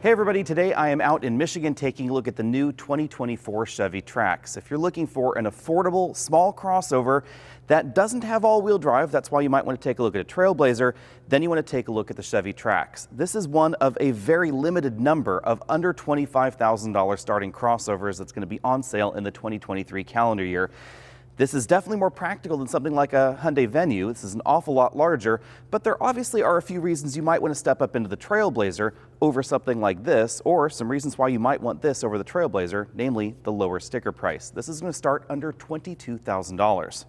Hey everybody, today I am out in Michigan taking a look at the new 2024 Chevy Trax. If you're looking for an affordable, small crossover that doesn't have all-wheel drive, that's why you might want to take a look at a Trailblazer, then you want to take a look at the Chevy Trax. This is one of a very limited number of under $25,000 starting crossovers that's going to be on sale in the 2023 calendar year. This is definitely more practical than something like a Hyundai Venue. This is an awful lot larger, but there obviously are a few reasons you might want to step up into the Trailblazer over something like this, or some reasons why you might want this over the Trailblazer, namely the lower sticker price. This is going to start under $22,000.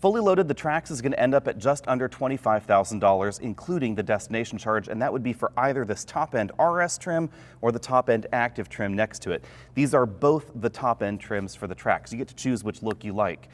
Fully loaded, the Trax is going to end up at just under $25,000, including the destination charge, and that would be for either this top-end RS trim or the top-end active trim next to it. These are both the top-end trims for the Trax. You get to choose which look you like.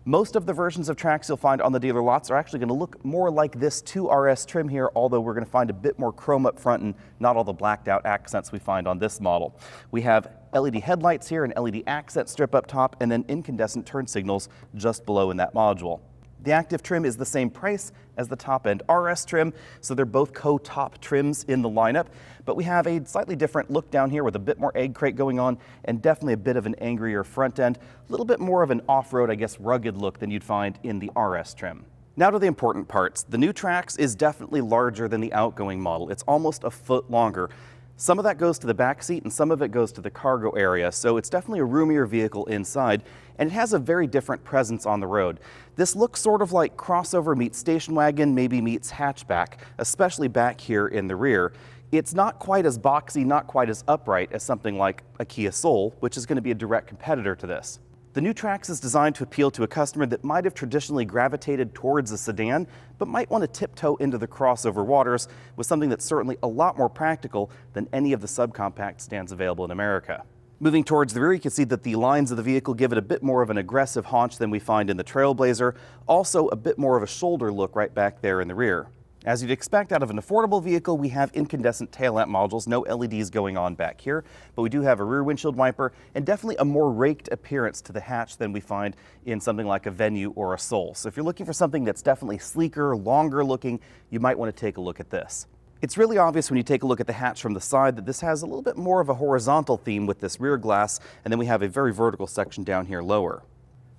Most of the versions of Trax you'll find on the dealer lots are actually going to look more like this 2RS trim here, although we're going to find a bit more chrome up front and not all the blacked out accents we find on this model. We have LED headlights here, an LED accent strip up top, and then incandescent turn signals just below in that module. The active trim is the same price as the top-end RS trim, so they're both co-top trims in the lineup, but we have a slightly different look down here with a bit more egg crate going on and definitely a bit of an angrier front end, a little bit more of an off-road, I guess, rugged look than you'd find in the RS trim. Now to the important parts. The new Trax is definitely larger than the outgoing model. It's almost a foot longer. Some of that goes to the back seat and some of it goes to the cargo area, so it's definitely a roomier vehicle inside, and it has a very different presence on the road. This looks sort of like crossover meets station wagon, maybe meets hatchback, especially back here in the rear. It's not quite as boxy, not quite as upright as something like a Kia Soul, which is going to be a direct competitor to this. The new Trax is designed to appeal to a customer that might have traditionally gravitated towards a sedan, but might want to tiptoe into the crossover waters with something that's certainly a lot more practical than any of the subcompact sedans available in America. Moving towards the rear, you can see that the lines of the vehicle give it a bit more of an aggressive haunch than we find in the Trailblazer, also a bit more of a shoulder look right back there in the rear. As you'd expect out of an affordable vehicle, we have incandescent tail lamp modules, no LEDs going on back here, but we do have a rear windshield wiper and definitely a more raked appearance to the hatch than we find in something like a Venue or a Soul. So if you're looking for something that's definitely sleeker, longer looking, you might want to take a look at this. It's really obvious when you take a look at the hatch from the side that this has a little bit more of a horizontal theme with this rear glass, and then we have a very vertical section down here lower.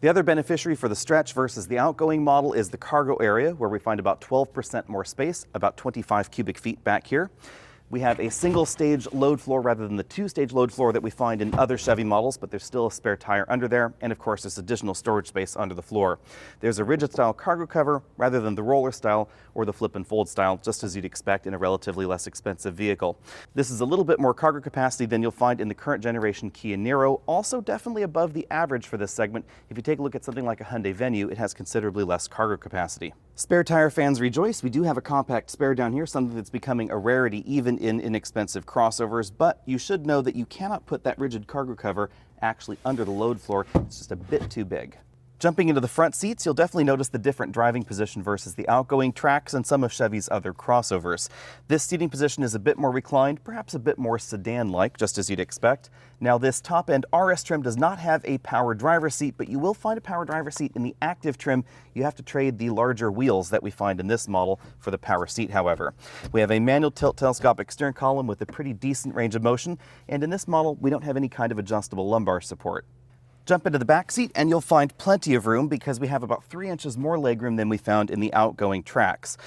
The other beneficiary for the stretch versus the outgoing model is the cargo area, where we find about 12% more space, about 25 cubic feet back here. We have a single stage load floor rather than the two-stage load floor that we find in other Chevy models, but there's still a spare tire under there, and of course there's additional storage space under the floor. There's a rigid style cargo cover rather than the roller style or the flip and fold style, just as you'd expect in a relatively less expensive vehicle. This is a little bit more cargo capacity than you'll find in the current generation Kia Niro, also definitely above the average for this segment. If you take a look at something like a Hyundai Venue, it has considerably less cargo capacity. Spare tire fans rejoice. We do have a compact spare down here, something that's becoming a rarity even in inexpensive crossovers, but you should know that you cannot put that rigid cargo cover actually under the load floor. It's just a bit too big. Jumping into the front seats, you'll definitely notice the different driving position versus the outgoing Trax and some of Chevy's other crossovers. This seating position is a bit more reclined, perhaps a bit more sedan-like, just as you'd expect. Now, this top-end RS trim does not have a power driver seat, but you will find a power driver seat in the active trim. You have to trade the larger wheels that we find in this model for the power seat, however. We have a manual tilt telescopic steering column with a pretty decent range of motion, and in this model, we don't have any kind of adjustable lumbar support. Jump into the back seat and you'll find plenty of room because we have about 3 inches more legroom than we found in the outgoing Trax.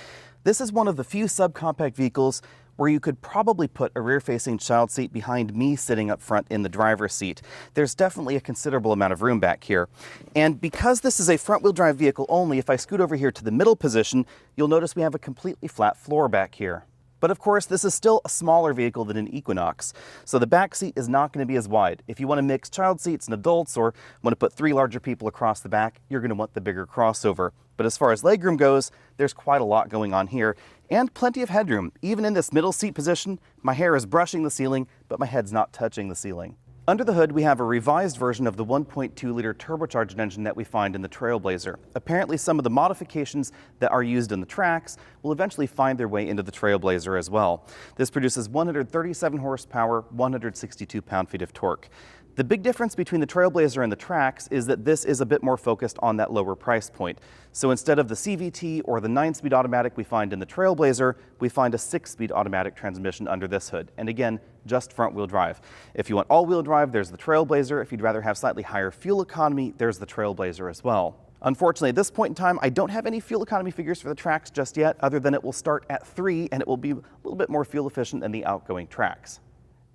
This is one of the few subcompact vehicles where you could probably put a rear-facing child seat behind me sitting up front in the driver's seat. There's definitely a considerable amount of room back here. And because this is a front-wheel drive vehicle only, if I scoot over here to the middle position, you'll notice we have a completely flat floor back here. But of course, this is still a smaller vehicle than an Equinox, so the back seat is not going to be as wide. If you want to mix child seats and adults or want to put 3 larger people across the back, you're going to want the bigger crossover. But as far as legroom goes, there's quite a lot going on here and plenty of headroom. Even in this middle seat position, my hair is brushing the ceiling, but my head's not touching the ceiling. Under the hood, we have a revised version of the 1.2-liter turbocharged engine that we find in the Trailblazer. Apparently, some of the modifications that are used in the Trax will eventually find their way into the Trailblazer as well. This produces 137 horsepower, 162 pound-feet of torque. The big difference between the Trailblazer and the Trax is that this is a bit more focused on that lower price point. So instead of the CVT or the 9-speed automatic we find in the Trailblazer, we find a 6-speed automatic transmission under this hood. And again, just front-wheel drive. If you want all-wheel drive, there's the Trailblazer. If you'd rather have slightly higher fuel economy, there's the Trailblazer as well. Unfortunately, at this point in time, I don't have any fuel economy figures for the Trax just yet, other than it will start at 3 and it will be a little bit more fuel efficient than the outgoing Trax.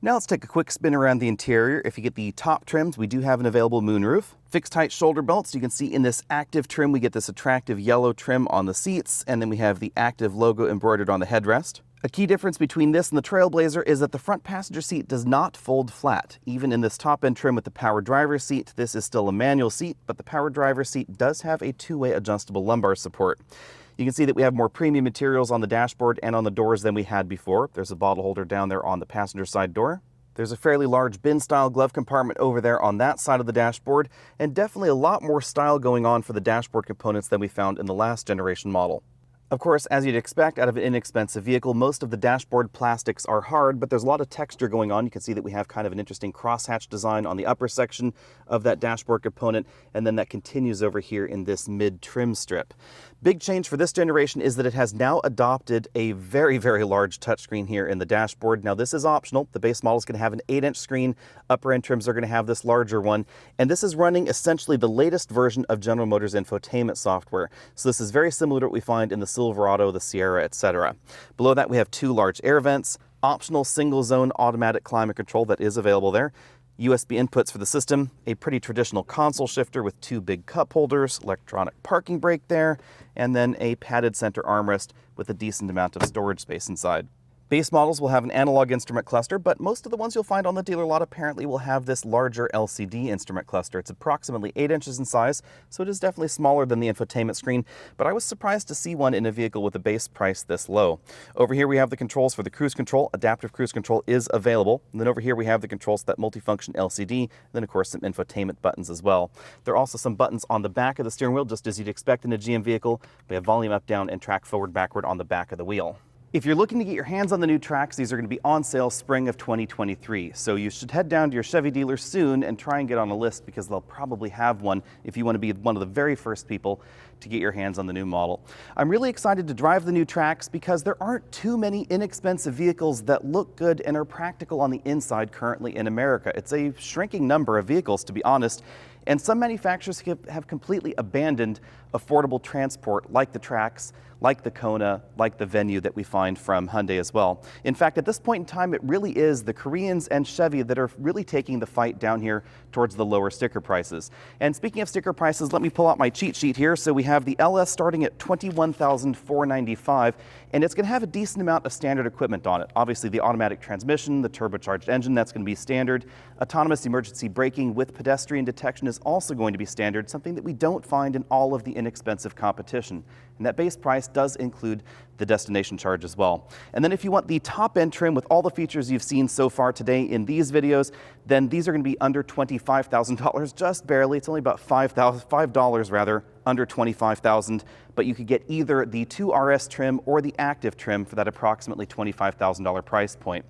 Now let's take a quick spin around the interior. If you get the top trims, we do have an available moonroof. Fixed height shoulder belts. You can see in this active trim, we get this attractive yellow trim on the seats, and then we have the active logo embroidered on the headrest. A key difference between this and the Trailblazer is that the front passenger seat does not fold flat. Even in this top end trim with the power driver's seat, this is still a manual seat, but the power driver's seat does have a two-way adjustable lumbar support. You can see that we have more premium materials on the dashboard and on the doors than we had before. There's a bottle holder down there on the passenger side door. There's a fairly large bin-style glove compartment over there on that side of the dashboard, and definitely a lot more style going on for the dashboard components than we found in the last generation model. Of course, as you'd expect out of an inexpensive vehicle, most of the dashboard plastics are hard, but there's a lot of texture going on. You can see that we have kind of an interesting crosshatch design on the upper section of that dashboard component, and then that continues over here in this mid-trim strip. Big change for this generation is that it has now adopted a very, very large touchscreen here in the dashboard. Now, this is optional. The base model is going to have an 8-inch screen. Upper-end trims are going to have this larger one, and this is running essentially the latest version of General Motors infotainment software. So this is very similar to what we find in the Silverado, the Sierra, etc. Below that, we have 2 large air vents, optional single-zone automatic climate control that is available there, USB inputs for the system, a pretty traditional console shifter with 2 big cup holders, electronic parking brake there, and then a padded center armrest with a decent amount of storage space inside. Base models will have an analog instrument cluster, but most of the ones you'll find on the dealer lot apparently will have this larger LCD instrument cluster. It's approximately 8 inches in size, so it is definitely smaller than the infotainment screen, but I was surprised to see one in a vehicle with a base price this low. Over here we have the controls for the cruise control. Adaptive cruise control is available. And then over here we have the controls for that multifunction LCD, and then of course some infotainment buttons as well. There are also some buttons on the back of the steering wheel, just as you'd expect in a GM vehicle. We have volume up, down, and track forward, backward on the back of the wheel. If you're looking to get your hands on the new Trax, these are going to be on sale spring of 2023. So you should head down to your Chevy dealer soon and try and get on a list, because they'll probably have one if you want to be one of the very first people to get your hands on the new model. I'm really excited to drive the new Trax because there aren't too many inexpensive vehicles that look good and are practical on the inside currently in America. It's a shrinking number of vehicles, to be honest. And some manufacturers have completely abandoned affordable transport like the Trax, like the Kona, like the Venue that we find from Hyundai as well. In fact, at this point in time, it really is the Koreans and Chevy that are really taking the fight down here towards the lower sticker prices. And speaking of sticker prices, let me pull out my cheat sheet here. So we have the LS starting at $21,495, and it's going to have a decent amount of standard equipment on it. Obviously, the automatic transmission, the turbocharged engine, that's going to be standard. Autonomous emergency braking with pedestrian detection is also going to be standard, something that we don't find in all of the inexpensive competition. And that base price does include the destination charge as well. And then if you want the top end trim with all the features you've seen so far today in these videos, then these are going to be under $25,000, just barely. It's only about $5 rather, under $25,000, but you could get either the 2RS trim or the active trim for that approximately $25,000 price point.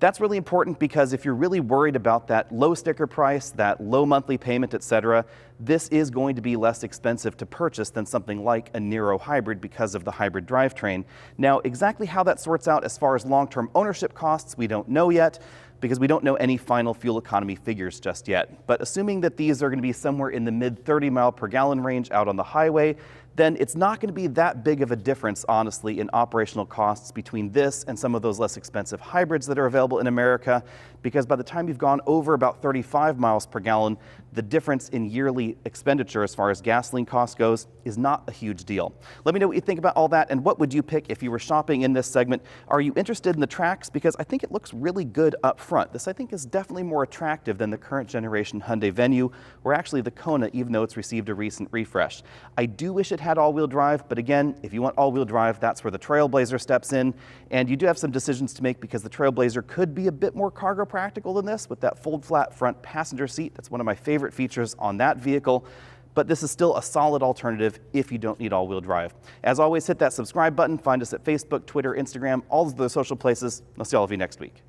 That's really important because if you're really worried about that low sticker price, that low monthly payment, etc., this is going to be less expensive to purchase than something like a Niro hybrid because of the hybrid drivetrain. Now, exactly how that sorts out as far as long-term ownership costs, we don't know yet, because we don't know any final fuel economy figures just yet. But assuming that these are going to be somewhere in the mid 30 mile per gallon range out on the highway, then it's not going to be that big of a difference, honestly, in operational costs between this and some of those less expensive hybrids that are available in America, because by the time you've gone over about 35 miles per gallon, the difference in yearly expenditure as far as gasoline cost goes is not a huge deal. Let me know what you think about all that, and what would you pick if you were shopping in this segment. Are you interested in the Trax? Because I think it looks really good up front. This, I think, is definitely more attractive than the current generation Hyundai Venue, or actually the Kona, even though it's received a recent refresh. I do wish it had all-wheel drive, but again, if you want all-wheel drive, that's where the Trailblazer steps in. And you do have some decisions to make, because the Trailblazer could be a bit more cargo practical than this with that fold-flat front passenger seat. That's one of my favorite features on that vehicle. But this is still a solid alternative if you don't need all-wheel drive. As always, hit that subscribe button. Find us at Facebook, Twitter, Instagram, all of the social places. I'll see all of you next week.